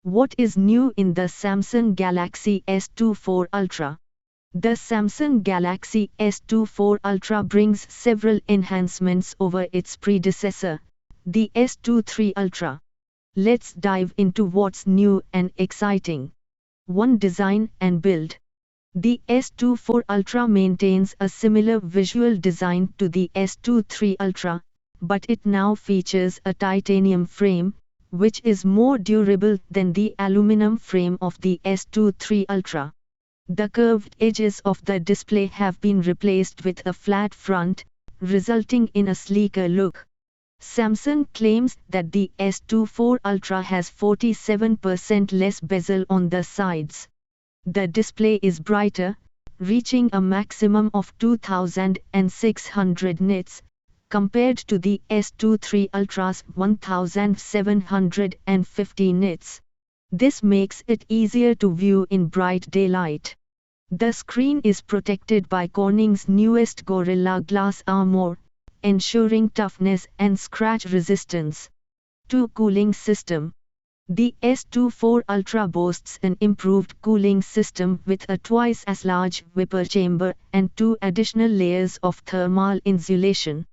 What is new in the Samsung Galaxy S24 Ultra? The Samsung Galaxy S24 Ultra brings several enhancements over its predecessor, the S23 Ultra. Let's dive into what's new and exciting. 1. Design and build. The S24 Ultra maintains a similar visual design to the S23 Ultra, but it now features a titanium frame, which is more durable than the aluminum frame of the S23 Ultra. The curved edges of the display have been replaced with a flat front, resulting in a sleeker look. Samsung claims that the S24 Ultra has 47% less bezel on the sides. The display is brighter, reaching a maximum of 2600 nits, compared to the S23 Ultra's 1750 nits. This makes it easier to view in bright daylight. The screen is protected by Corning's newest Gorilla Glass armor, ensuring toughness and scratch resistance. 2. Cooling system. The S24 Ultra boasts an improved cooling system with a twice as large vapor chamber and 2 additional layers of thermal insulation.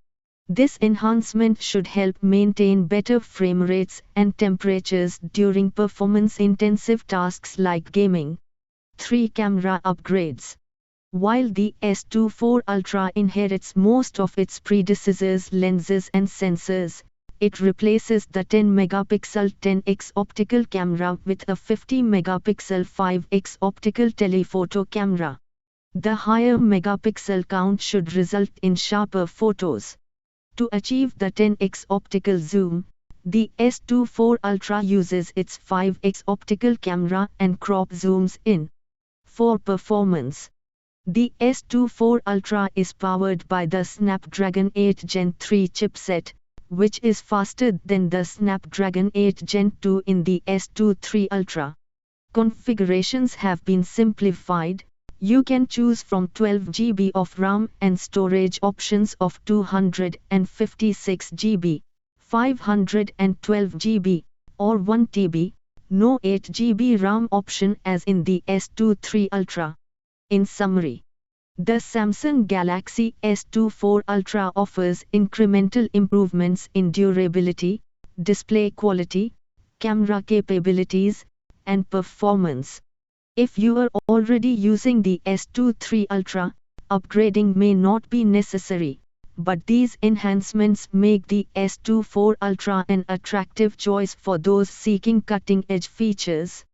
This enhancement should help maintain better frame rates and temperatures during performance-intensive tasks like gaming. 3. Camera upgrades. While the S24 Ultra inherits most of its predecessor's lenses and sensors, it replaces the 10-megapixel 10x optical camera with a 50-megapixel 5x optical telephoto camera. The higher megapixel count should result in sharper photos. To achieve the 10x optical zoom, the S24 Ultra uses its 5x optical camera and crop zooms in. 4. Performance. The S24 Ultra is powered by the Snapdragon 8 Gen 3 chipset, which is faster than the Snapdragon 8 Gen 2 in the S23 Ultra. Configurations have been simplified. You can choose from 12 GB of RAM and storage options of 256 GB, 512 GB, or 1 TB, no 8 GB RAM option as in the S23 Ultra. In summary, the Samsung Galaxy S24 Ultra offers incremental improvements in durability, display quality, camera capabilities, and performance. If you are already using the S23 Ultra, upgrading may not be necessary, but these enhancements make the S24 Ultra an attractive choice for those seeking cutting-edge features.